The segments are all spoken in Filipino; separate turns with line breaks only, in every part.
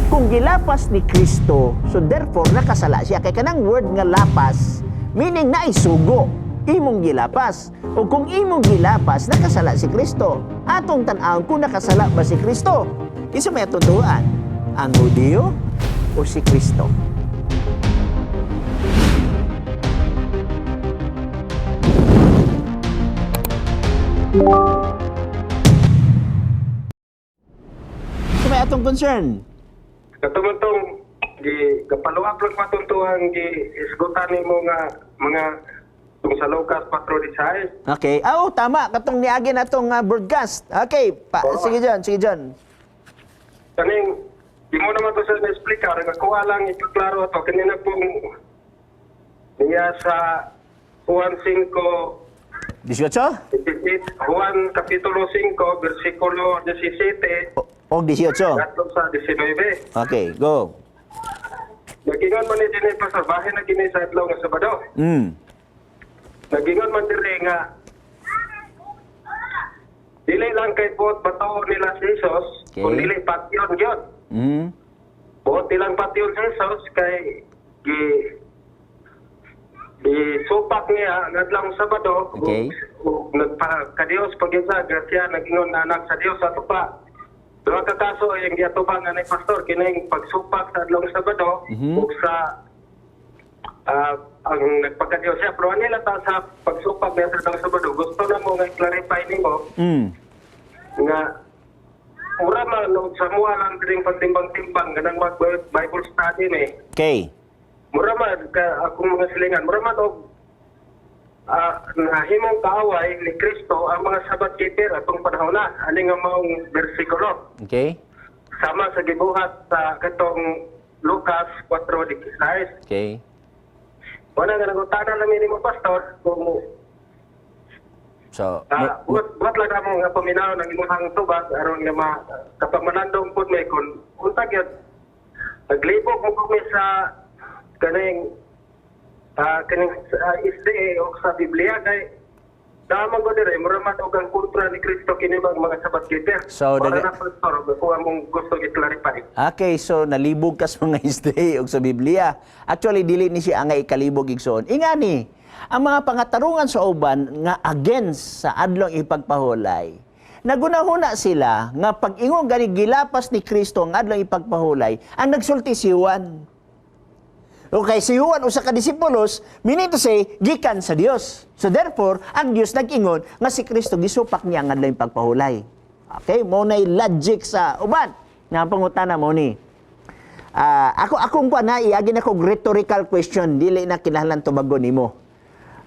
kung gilapas ni Kristo, so therefore nakasala siya. Kay kanang word nga lapas, meaning na isugo, imong gilapas. O kung imong gilapas, nakasala si Kristo. Atong tan-awon kung nakasala ba si Kristo. Isa may tutuan, ang Hudiyo o si Kristo? So may atong concern.
Katumutong di kapaluap lang matuntuhan di isgutan nimo nga mga tung sa Lucas 4:16.
Okay. Tama. Katong niagi na itong broadcast. Okay. Sige John.
Kaning di mo naman to sa explicar nga kuha lang iklaro to kanina pong niya sa Juan 5
18?
Juan Kapitulo 5 versikulo 17
O 18?
ngadto sa 19.
Okay, go.
Nagingon man ni dinhi pastor bahin na kini sa adlaw nga Sabado. Nagingon man diri nga dili lang kay pot bato nila si Jesus,
Okay.
kung dili patyon gyud. Buot nilang patyon si Jesus kay di supak niya ngadlang Sabado.
Okay.
Ug nagpakadios pagisa grasya nagingon na anak sa Dios ato pa. Duha ka kaso yung giatubang nga ni pastor kining pagsupak sa adlaw Sabado ug sa ang nagpagkadiyo siya. Pero nila ta sa pagsupak niya sa adlaw Sabado gusto na mo nga i-clarify nimo nga mura man sa mua lang dring pagtimbang-timbang ganang mag Bible study ni.
Okay.
Mura man akong mga silingan mura man og nahimong kaaway ni Kristo ang mga Sabbath keeper atong panahon na ani nga maong bersikulo.
Okay.
Sama sa gibuhat sa katong Lucas 4:16.
Okay.
Wala nga nagutana namin ni mo pastor kung
So,
buat lang mo nga paminaw ng imong tubag aron nga kapag manandong pud may kun unta gyud naglibog mo kami sa kaning isde o sa Biblia kay damang ko dire mura man og ang kontra ni Kristo kini mga Sabbath keeper.
So,
para na pastor kung among gusto i-clarify.
okay, so nalibog kas mga isday og sa Biblia. Actually, dili ni siya nga ikalibog igsoon. Ingani, ang mga pangatarungan sa uban nga against sa adlong ipagpahulay, nagunahuna sila nga pag-ingon gani gilapas ni Kristo ang adlong ipagpahulay, ang nagsulti si Juan. Okay, si Juan usa ka disipulos, meaning to say, gikan sa Dios. So therefore, ang Dios nag-ingon nga si Kristo gisupak niya ang adlong pagpahulay. Okay, mo nay logic sa uban. Nga pangutana mo ni. Akong na iagi na kog rhetorical question, dili na kinahanglan tubagon nimo.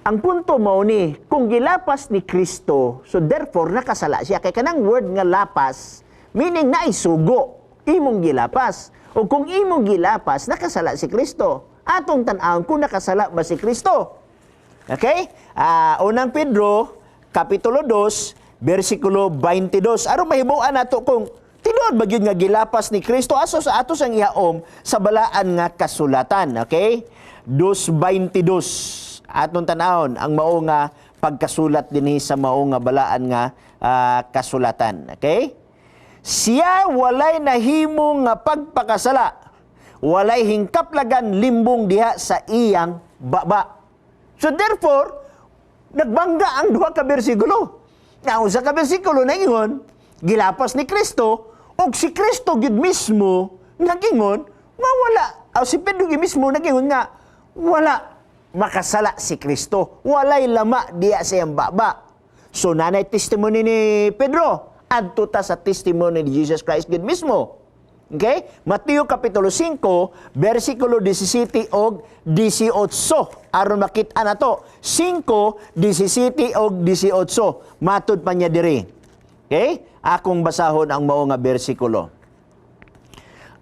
Ang punto mo ni, kung gilapas ni Kristo, so therefore nakasala siya. Kay kanang word nga lapas, meaning na isugo, imong gilapas. O kung imong gilapas, nakasala si Kristo. Atong tan-awon kung nakasala ba si Kristo. Okay? Unang Pedro, Kapitulo 2, versikulo 22. Aron mahimuan nato kung tinuod ba gyud nga gilapas ni Kristo aso sa atos ang ihaom sa balaan nga kasulatan. Okay? 2:22. Atong tanawon ang mao nga pagkasulat dinhi sa mao nga balaan nga kasulatan. Okay? Siya walay nahimo nga pagpakasala, walay hingkaplagan limbong diha sa iyang baba. So therefore, nagbangga ang duha ka bersikulo. Nga usa ka bersikulo nagingon, gilapas ni Kristo, ug si Kristo gid mismo nagingon nga wala. Si Pedro gid mismo nagingon nga wala makasala si Kristo. Walay lama diya sa iyang baba. So nanay testimony ni Pedro, adto ta sa testimony ni Jesus Christ gid mismo. Okay? Mateo Kapitulo 5, versikulo 17 og 18. Aron makita na to. 5, 17 og 18. Matud pa niya diri. Okay? Akong basahon ang mao nga bersikulo.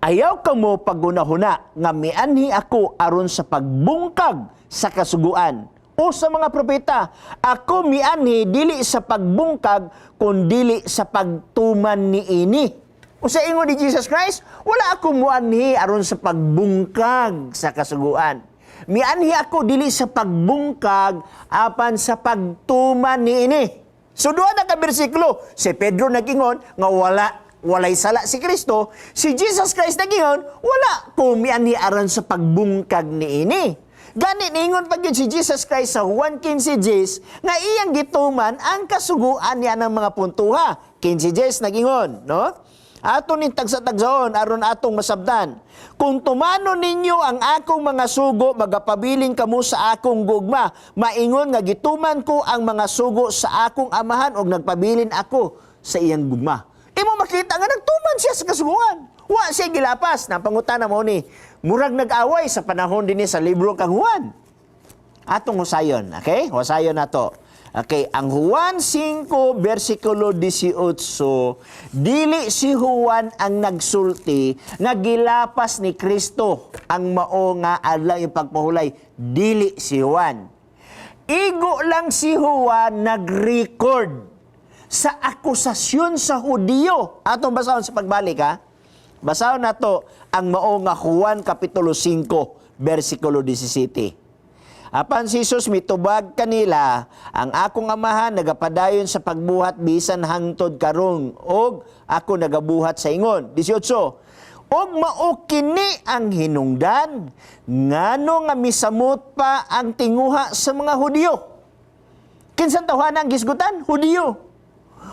Ayaw ka mo pagunahuna nga mianhi ako aron sa pagbungkag sa kasuguan o sa mga propeta. Ako mianhi dili sa pagbungkag kundi sa pagtuman niini. O sa ingon ni Jesus Christ, wala ako muanhi aron sa pagbungkag sa kasuguan. Mianhi ako dili sa pagbungkag apan sa pagtuman niini. So duha na ka bersikulo, si Pedro nagingon nga wala walay sala si Kristo, si Jesus Christ nagingon, wala pumianhi aron sa pagbungkag niini. Gani ningon pag yun si Jesus Christ sa Juan 15:10 nga iyang gituman ang kasuguan niya ng mga puntuha. 15:10 nagingon, no? Ato ni tagsa-tagsaon aron atong masabdan. Kung tumano ninyo ang akong mga sugo, magapabiling kamo sa akong gugma. Maingon nga gituman ko ang mga sugo sa akong amahan og nagpabilin ako sa iyang gugma. Imo makita nga nagtuman siya sa kasuguan. Wa siya gilapas. Napangutana mo ni, murag nag-away sa panahon din sa libro kang Juan. Atong husayon, okay? Husayon na to. Okay, ang Juan 5, versikulo 18, dili si Juan ang nagsulti nga gilapas ni Kristo ang mao nga adlaw yung pagpahulay. Dili si Juan. Igo lang si Juan nag-record sa akusasyon sa Hudiyo. Atong basahon sa pagbalik, ha? Basahon na to ang mao nga Juan kapitulo 5, versikulo 17. Apan si Jesus mitubag kanila, ang akong amahan nagapadayon sa pagbuhat bisan hangtod karon og ako nagabuhat sa ingon. 18. Og mao kini ang hinungdan ngano nga misamot pa ang tinguha sa mga Hudiyo. Kinsan tawhanan gisgutan? Hudiyo.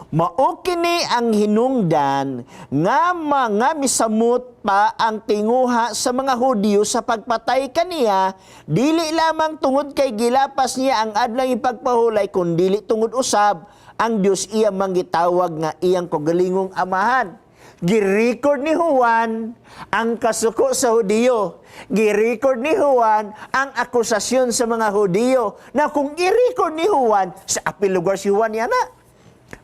Mao kini ang hinungdan nga mga misamot pa ang tinguha sa mga Hudiyo sa pagpatay kaniya, dili lamang tungod kay gilapas niya ang adlaw ipagpahulay, kundi tungod usab ang Dios iya manggitawag nga iyang kagalingong amahan. Gi-record ni Juan ang kasuko sa Hudiyo. Gi-record ni Juan ang akusasyon sa mga Hudiyo. Na kung i-record ni Juan, sa apil lugar si Juan yan na.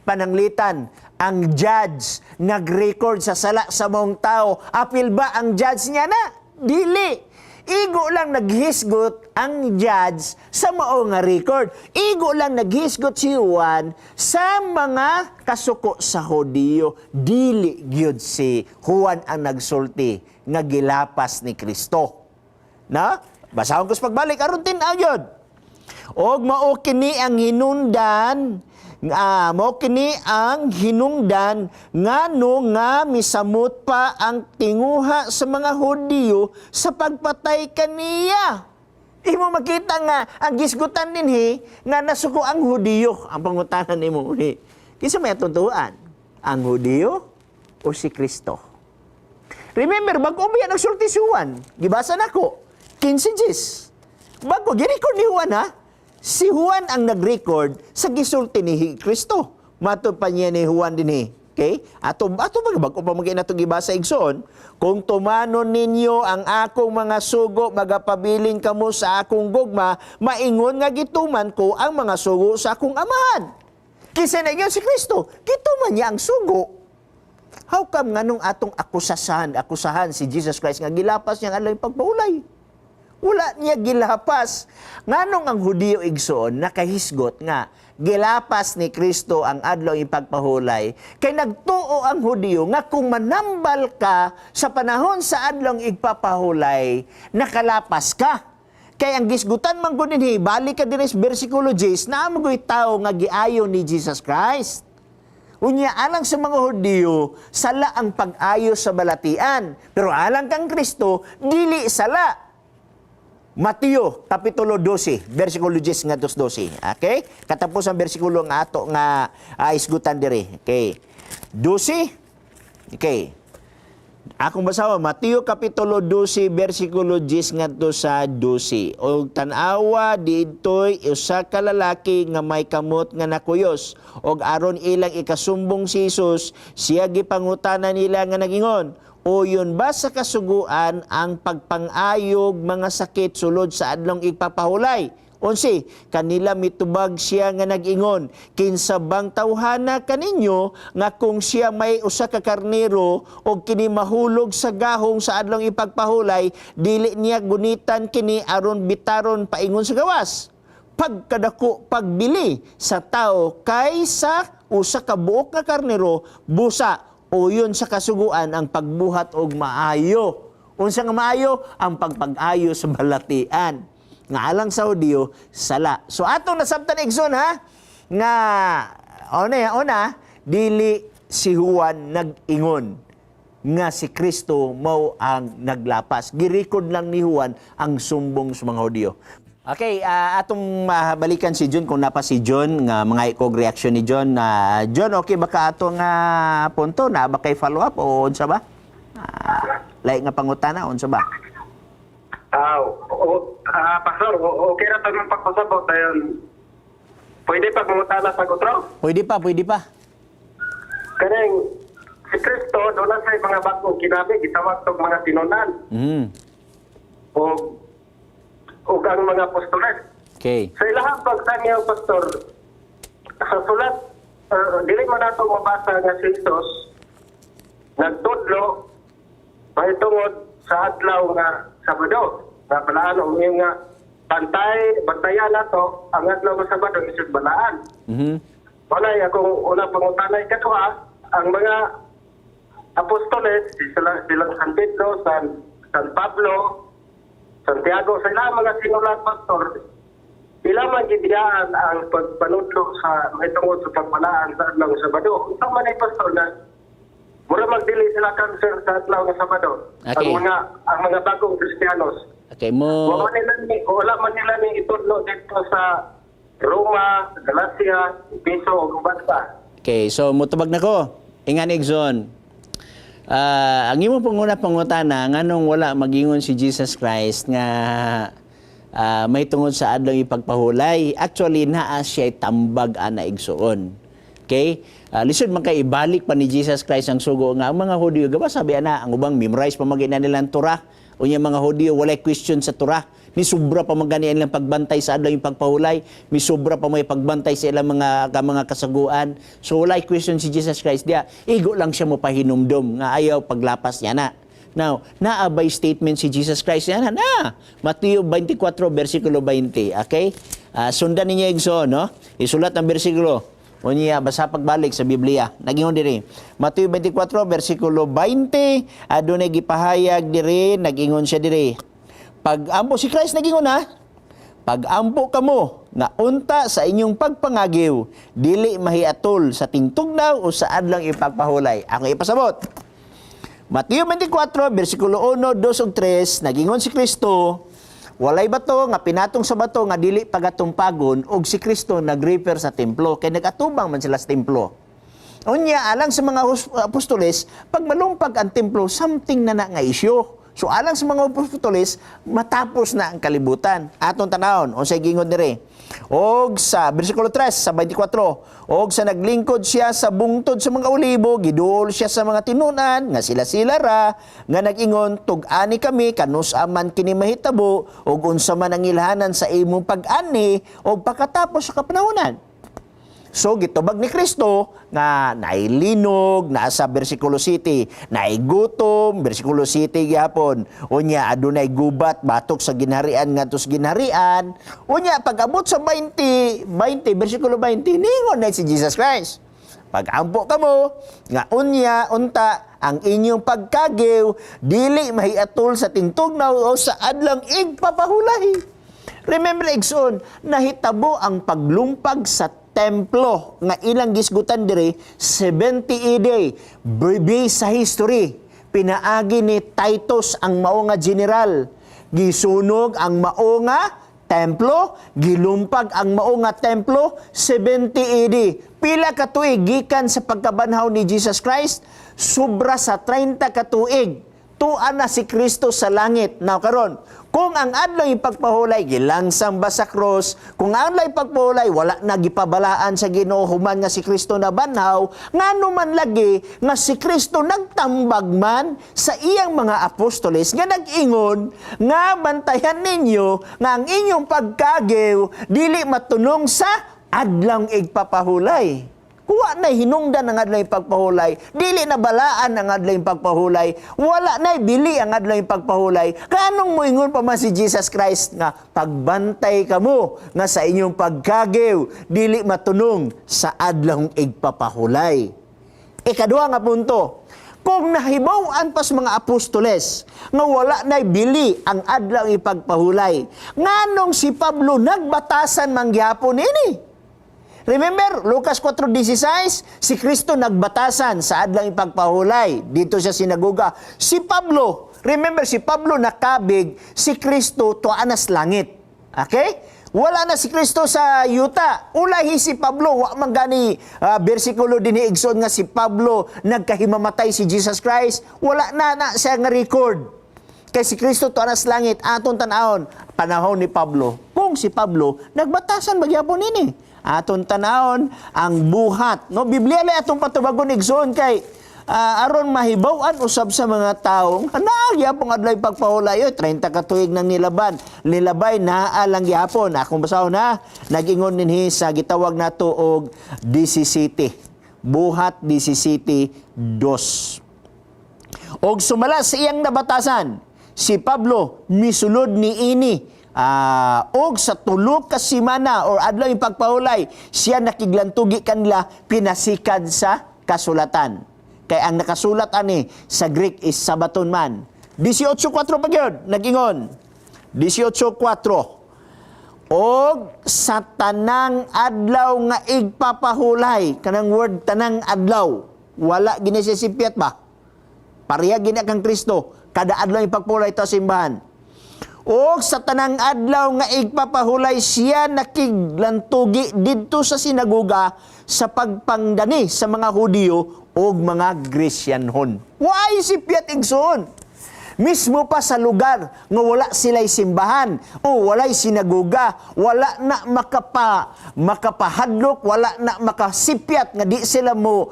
Pananglitan, ang judge nag-record sa sala sa mong tao. Apil ba ang judge niya na? Dili. Igo lang naghisgot ang judge sa mao nga record. Igo lang naghisgot si Juan sa mga kasuko sa Hudiyo. Dili gyud si Juan ang nagsulti nga gilapas ni Kristo. Na? Basahon ko sa pagbalik aron tin-aw yun. Og mao kini ang hinungdan mao kini ang hinungdan ngano nga misamot pa ang tinguha sa mga Hudiyo sa pagpatay kaniya. Imo makita nga ang gisgutan dinhi nga nasuko ang Hudiyo. Ang pangutanan nimo ni, kinsa may tuntuan? Ang Hudiyo o si Kristo? Remember, bago biya nagsulti si Juan, gibasa nako 15:10. Bago girecord ni Juan, ha? Si Juan ang nag-record sa gisulti ni Kristo. Matod pa niya ni Juan din eh. Okay? Ato bago pa maging nato gibasa igsoon, kung tumano ninyo ang akong mga sugo, magapabiling kamo sa akong gugma, maingon nga gituman ko ang mga sugo sa akong amahan. Kisa na si Kristo, gituman niya ang sugo. How come nga nung atong akusahan si Jesus Christ nga gilapas niya ang alay pagpaulay? Wala niya gilapas. Nganong ang Hudiyo igsoon nakahisgot nga gilapas ni Kristo ang adlaw ipagpahulay, kay nagtuo ang Hudiyo nga kung manambal ka sa panahon sa adlaw ipapahulay, nakalapas ka. Kay ang gisgutan man gud dinhi, balik ka dinhi sa bersikulo 10, na magoy tao nga giayo ni Jesus Christ. Unya alang sa mga Hudiyo, sala ang pag-ayo sa balatian, pero alang kang Kristo, dili sala. Mateo, kapitulo 12, versikulo 10 nga 12. Okay? Katapos ang versikulo nga ato nga isgutan diri. Okay. 12. Okay. Akong basawa, Mateo, kapitulo 12, versikulo 10 nga to sa 12. O tanawa, dito'y usa ka lalaki nga may kamot nga nakuyos. O aron ilang ikasumbong si Jesus, siya gipangutana nila nga nagingon, o yun ba sa kasuguan ang pagpangayog mga sakit sulod sa adlong ipapahulay? 11, kanila mitubag siya nga nag-ingon, kinsa bang tawhana kaninyo nga kung siya may usa ka karnero o kini mahulog sa gahong sa adlong ipagpahulay, dili niya gunitan kini aron bitaron paingon sa gawas? Pagkadako pagbili sa tao kaysa usa ka buok nga karnero, busa o yun sa kasuguan ang pagbuhat og maayo. Unsa nga maayo? Ang pagpag-ayo sa balatian. Nga alang sa Hudiyo, sala. So atong nasabtan igsoon ha, nga una, dili si Juan nag-ingon nga si Kristo mao ang naglapas. Girikod lang ni Juan ang sumbong sa mga Hudyo. Okay, atong balikan si John kung napa si John nga mga ikog reaction ni John. John, okay ba ka atong punto na ba kay follow up o unsa ba? Lain nga pangutana unsa ba?
Pastor, okay ra tanong pagpasabot ayon. Pwede pa mangutana sa gutro?
Pwede pa.
Kanang si Kristo doon na sa mga bagong kinabi, gitawag tong mga tinunan. O ang mga apostoles.
Okay.
Sa ilahang pagtangyaw, Pastor, sa sulat, dili man nato mabasa nga si Jesus nagtudlo mahitungod sa adlaw nga Sabado. Nga balaan o yung nga bantayan nato ang adlaw nga Sabado isig balaan. Walay akong unang pangutanay kadua, ang mga apostoles, silang San Pedro, San Pablo, Santiago, sa ilang mga sinulat, Pastor, ilang magigiyaan ang pagpanudlo sa mahitungod sa pagbalaan sa adlaw ng Sabado. Ito man ay, Pastor, na mura magdili sila cancer sa adlaw ng Sabado.
Okay.
Ang mga bagong Kristiyanos.
Okay, mo...
Wala man nila ni itudlo dito sa Roma, Galacia, Piso, o Gubasta.
Okay, so mutubag na ko. Ingan Igson. Ang imo panguna pangutana nganong wala magingon si Jesus Christ nga may tungod sa adlaw ipagpahulay. Actually naa siya tambag ana igsoon. Okay? Lisod man kay ibalik pa ni Jesus Christ ang sugo nga ang mga Hudyo gawa sabi ana ang ubang memorize pa magina nilang Torah. Unya mga Hudyo walay question sa Torah. Ni sobra pa magani ilang pagbantay sa adlaw pagpahulay. Mi sobra pa may pagbantay sa ilang mga kasaguan. So walay question si Jesus Christ dia. Igo lang siya mo pahinumdom nga ayaw paglapas niya na. Now, naabay statement si Jesus Christ niya na. Mateo 24 versikulo 20. Okay? Sundan ninyo igso, no? Isulat ang bersikulo. Unya basa pagbalik sa Biblia. Nagingon diri. Mateo 24 versikulo 20 adunay gipahayag diri, nagingon siya diri. Pag-ampo si Christ nagingon ha. Pag-ampo kamo nga unta sa inyong pagpangagiw, dili mahiatol sa tingtugnaw o sa adlang ipagpahulay. Ako ipasabot. Mateo 24 versikulo 1, 2 ug 3 nagingon si Kristo, walay bato nga pinatong sa bato nga dili pagatumpagon og si Kristo nag-refer sa templo kay nagatubang man sila sa templo. Unya alang sa mga apostoles, pag malumpag ang templo, something na nga isyu. So alang sa mga apostoles, matapos na ang kalibutan. Atong tanawon, unsay gingon diri. Og sa bersikulo 3 sa 24, og sa naglingkod siya sa bungtod sa mga olibo, giduol siya sa mga tinunan nga sila ra nga nag-ingon tug-ani kami kanus aman kini mahitabo og unsa man ang ilhanan sa imong pag-ani og pagkatapos sa kapanahonan. So, gitubag ni Kristo nga nailinog, nasa versikulo 7, naigutom, versikulo 7 gyapon. Unya, adunay gubat, batok sa ginharian nga tos ginharian. Unya, pag-abot sa 20, versikulo 20, ningon na si Jesus Christ. Pag-ampo kamo, nga unta, ang inyong pagkagiw, dili mahiatol sa tingtugnaw o sa adlang igpapahulay. Remember, Igsoon, nahitabo ang paglumpag sa templo nga ilang gisgutan diri 70 AD based sa history. Pinaagi ni Titus ang mao nga general, gisunog ang mao nga templo, gilumpag ang mao nga templo 70 AD. Pila ka tuig gikan sa pagkabanhaw ni Jesus Christ? Sobra sa 30 ka tuig. Tuan na si Kristo sa langit. Now karon, kung ang adlaw ipagpahulay gilangsang ba sa cross, kung ang adlaw ipagpahulay wala na gipabalaan sa Ginoo human nga si Kristo na banhaw, ngano man lagi nga si Kristo nagtambag man sa iyang mga apostoles nga nag-ingon nga bantayan ninyo nga ang inyong pagkagiw dili matunong sa adlaw igpapahulay. Kuha na hinungdan ang adlaw pagpahulay, dili na balaan ang adlaw pagpahulay, wala na bili ang adlaw pagpahulay. Kanong moingon pa man si Jesus Christ nga pagbantay kamo nga sa inyong pagkagiw dili matunong sa adlaw igpapahulay. Ikaduha nga punto, kung nahibaw-an pa sa mga apostoles nga wala na bili ang adlaw ipagpahulay, nganong si Pablo nagbatasan mangyapon ini? Remember, Lucas 4:16, si Kristo nagbatasan sa adlang ipagpahulay. Dito sa sinagoga. Si Pablo, remember, si Pablo nakabig, si Kristo tuanas langit. Okay? Wala na si Kristo sa yuta. Ulahi si Pablo, wa man gani bersikulo din igsoon nga si Pablo nagkahimamatay si Jesus Christ. Wala na siya nga record. Kay si Kristo tuanas langit, aton tanahon, panahon ni Pablo. Kung si Pablo, nagbatasan magyapon nini. Aton tanahon ang buhat. No, Biblia lay atong patubagon igsoon kay aron mahibaw-an usab sa mga taong nagyapon adlay pagpahulay 30 ka tuig nang nilabay naa lang gyapon. Akong basahon na nag-ingon dinhi sa gitawag nato og 17. Buhat 17:2. Og sumala sa iyang nabatasan, si Pablo misulod ni ini og sa tulo ka semana or adlaw yung pagpahulay, siya nakiglantugi kanila pinasikad sa kasulatan. Kay ang nakasulat ani sa Greek is sabaton man. 18:4 pa gyud nag-ingon. 18:4. Og sa tanang adlaw nga igpapahulay, kanang word tanang adlaw, wala gini siya sipyat ba? Pareha gini kang Kristo, kada adlaw yung pagpahulay ta simbahan. O sa tanang adlaw nga igpapahulay, siya nakiglantugi didto sa sinagoga sa pagpangdani sa mga Hudiyo o mga Gresyanhon. Why si Piat igsoon? Mismo pa sa lugar nga wala sila'y simbahan o wala'y sinagoga, wala na makapahadlok, wala na makasipyat nga di sila mo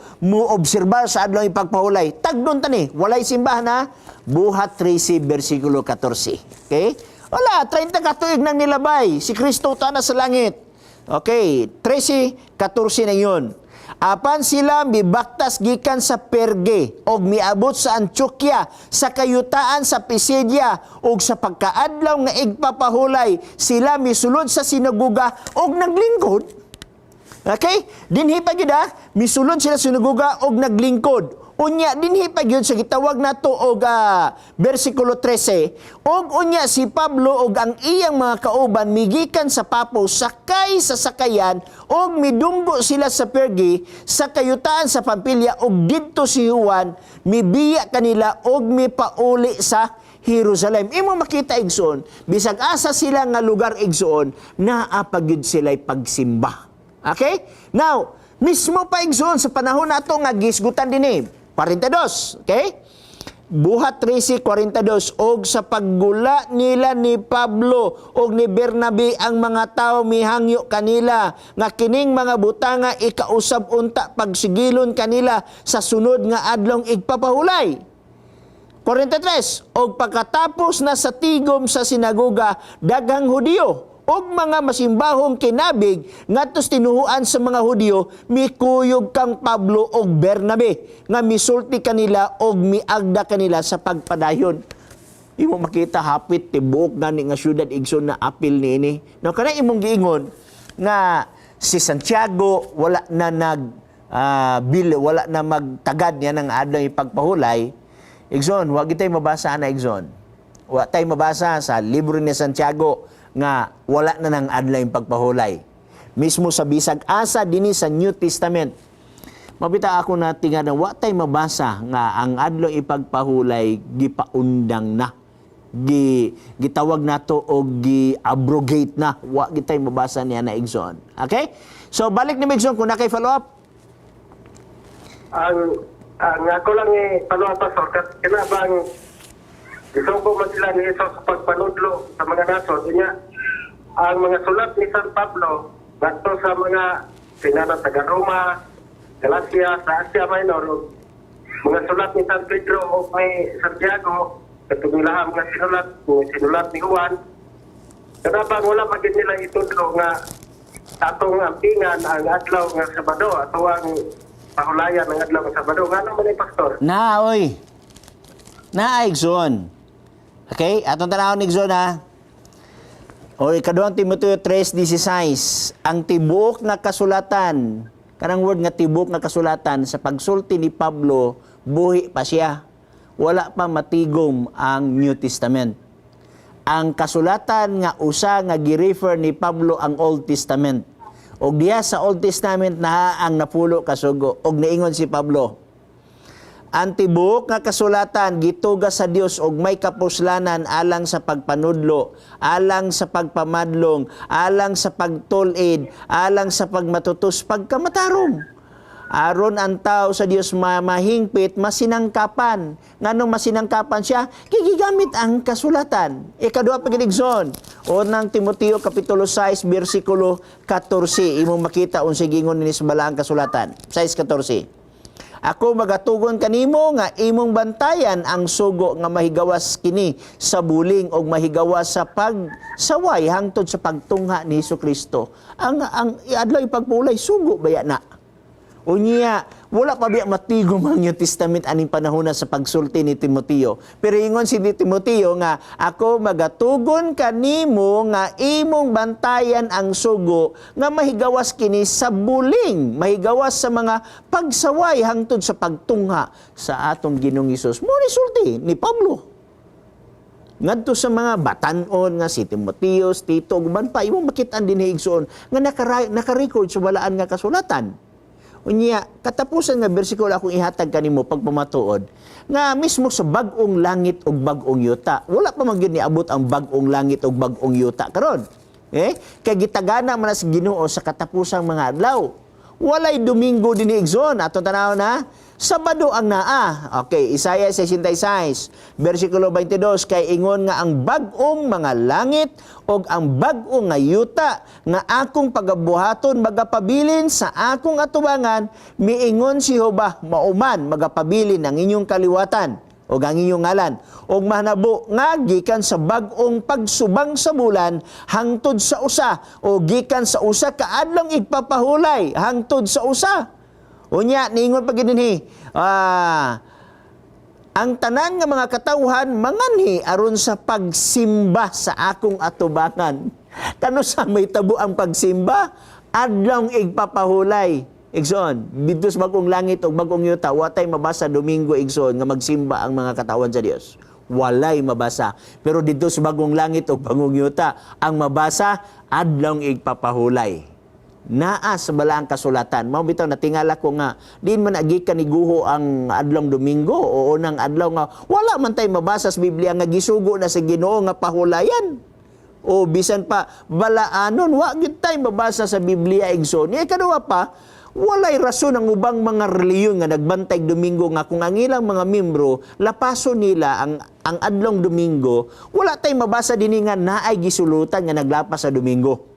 obserbar sa adlaw ipagpahulay. Tagdon tani, wala'y simbahan ha? Buhat 13, versikulo 14. Okay? Wala, 30 katuig nang nilabay. Si Kristo tana sa langit. Okay, 13, 14 na yun. Apan sila mibaktas gikan sa Perge og miabot sa Antioquia, sa kayutaan sa Pisidia og sa pagkaadlaw nga igpapahulay, sila misulod sa sinagoga og naglingkod. Okay? Dinhi pa gyud misulod sila sa sinagoga og naglingkod. Unya dinhi pa gyud sa gitawag nato og bersikulo 13, og unya si Pablo og ang iyang mga kauban migikan sa Papo sakay sa sakayan og midumbo sila sa Perge sa kayutaan sa Pampilya og didto si Juan mibiya kanila og mipauli sa Jerusalem. Imo makita igsoon, bisag asa sila nga lugar igsoon, naa pa gyud sila'y pagsimba. Okay? Now, mismo pa igsoon sa panahon nato nga gisgutan dinhi 42, okay? Buhat 13:42, og sa paggula nila ni Pablo og ni Bernabe ang mga tao mihangyo kanila nga kining mga butanga ikausab unta pagsigilon kanila sa sunod nga adlong igpapahulay. 43, og pagkatapos na sa tigom sa sinagoga daghang Hudiyo og mga masimbahong kinabig ngadtos tinuhuan sa mga Hudiyo mikuyog kang Pablo og Bernabe nga misulti kanila og miagda kanila sa pagpadayon. Imo makita hapit tibuok gani nga syudad igsoon na apil niini. No kana imong giingon nga si Santiago wala na wala na magtagad niya ng adlaw ipagpahulay. Igsoon, wa gitay mabasa na igsoon. Wa tay mabasa sa libro ni Santiago nga wala na ng adlaw yung pagpahulay. Mismo sa bisag asa dinhi sa New Testament. Mabita ako na tingnan na wa tay mabasa nga ang adlaw ipagpahulay gipaundang na. Gitawag nato og gi-abrogate na. Wa gitay mabasa niya na igsoon. Okay? So balik ni igsoon kung nakay follow up.
Ang ako lang follow up pastor kinabang isugo man sila ni Jesus sa pagpanudlo sa mga nasod. Inya, ang mga sulat ni San Pablo, bato sa mga pinana taga Roma, Galacia, sa Asia Minor, mga sulat ni San Pedro o may Santiago, katong ilahang mga sinulat ni Juan, kadabang wala magin nila itudlo nga atong ampingan ang adlaw nga Sabado, ato ang pahulayan ng adlaw nga Sabado. Nga naman pastor?
Na, oy. Na, igsoon. Okay? Atong tanawon ni igsoon O ikaduhang Timoteo 3:16, ang tibuok na kasulatan, kanang word nga tibuok na kasulatan sa pagsulti ni Pablo, buhi pa siya. Wala pa matigom ang New Testament. Ang kasulatan nga usa nga gi-refer ni Pablo ang Old Testament. Og diya sa Old Testament na ang napulo ka sugo. Og niingon si Pablo, ang tibuok nga kasulatan gituga sa Dios og may kapuslanan alang sa pagpanudlo, alang sa pagpamadlong, alang sa pagtulid, alang sa pagmatutus, pagkamatarong. Aron ang tao sa Dios mahingpit, masinangkapan. Nganong masinangkapan siya? Gigamit ang kasulatan. Ikaduha pagiligson. Unang Timoteo kapitulo 6 bersikulo 14. Imong makita unsay gingon ni sa balaang kasulatan. 6:14. Ako magatugon kanimo nga imong bantayan ang sugo nga mahigawas kini sa buling og mahigawas sa pagsaway hangtod sa pagtungha ni Hesukristo. Ang adlaw ipagpulay sugo baya na. Unya, wala pa biya matigom ang New Testament aning panahon sa pagsulti ni Timoteo. Pero ingon si Timoteo nga, ako magatugon kanimo nga imong bantayan ang sugo nga mahigawas kini sa buling, mahigawas sa mga pagsaway hangtod sa pagtungha sa atong Ginoong Hesus. Mo ni sulti ni Pablo. Ngadto sa mga batanon nga si Timoteo, Tito, guban pa imong makitaan din higsoon nga naka-record sa balaan nga kasulatan. Unya, katapusan nga bersikulo akong ihatag kanimo pagpamatuod nga mismo sa bag-ong langit ug bag-ong yuta. Wala pa man gyud niabot ang bag-ong langit ug bag-ong yuta karon. Kay gitagana man sa Ginoo sa katapusang mga adlaw. Walay Domingo dinhi igsoon ato tanaw na. Sabado ang naa. Okay, Isaiah 66, versikulo 22, kay ingon nga ang bag-ong mga langit o ang bag-ong nga yuta nga akong pagabuhaton magapabilin sa akong atubangan, miingon si Jehova, mauman magapabilin ang inyong kaliwatan o ang inyong ngalan. O mahanabo nga gikan sa bag-ong pagsubang sa bulan hangtod sa usa o gikan sa usa kaadlong igpapahulay hangtod sa usa. Unya, niingon pa gidinhi, ang tanan nga mga katawhan manganhi aron sa pagsimba sa akong atubangan. Kano sa may tabo ang pagsimba? Adlong igpapahulay. Igsoon, dito sa bagong langit o bagong yuta, watay mabasa Domingo igsoon nga magsimba ang mga katawhan sa Dios. Walay mabasa. Pero dito sa bagong langit o bagong yuta, ang mabasa, adlong igpapahulay. Naa sa balaang kasulatan. Mao bitaw natingala ko nga diin man agikan ni guho ang adlong Domingo o unang adlaw nga wala man tay mabasa sa Biblia nga gisugo na sa Ginoo nga pahulayan. O bisan pa balaanon wa gyud tay mabasa sa Biblia igsoon. Ikaduha pa, walay rason ang ubang mga reliyon nga nagbantay Domingo nga kung ang ilang mga membro lapaso nila ang adlong Domingo, wala tay mabasa dinhi nga naay gisulutan nga naglapas sa Domingo.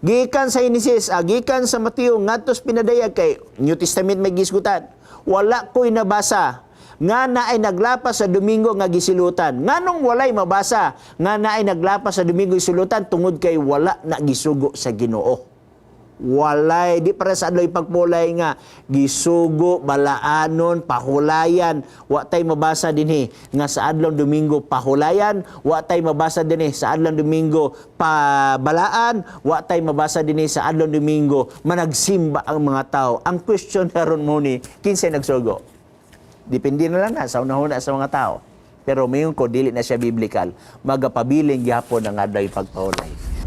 Gikan sa Genesis, gikan sa Mateo, ngadto sa pinadayag kay New Testament may gisgutan. Wala ko'y nabasa nga naay naglapas sa Domingo nga gisilutan. Nganong walay mabasa nga naay naglapas sa Domingo gisilutan tungod kay wala na gisugo sa Ginoo. Walay, di para sa adlaw ipagpulay nga gisugo, balaanon, pahulayan. Wa tay mabasa dinhi nga sa adlaw Domingo pahulayan, wa tay mabasa dinhi sa adlaw Domingo pabalaan, wa tay mabasa dinhi sa adlaw Domingo managsimba ang mga tao. Ang question karon mo ni kinsay nagsugo? Depende na lang sa unahon sa mga tao. Pero mayon ko dili na siya biblical. Magapabiling gyapon ang adlaw ipagpahulay.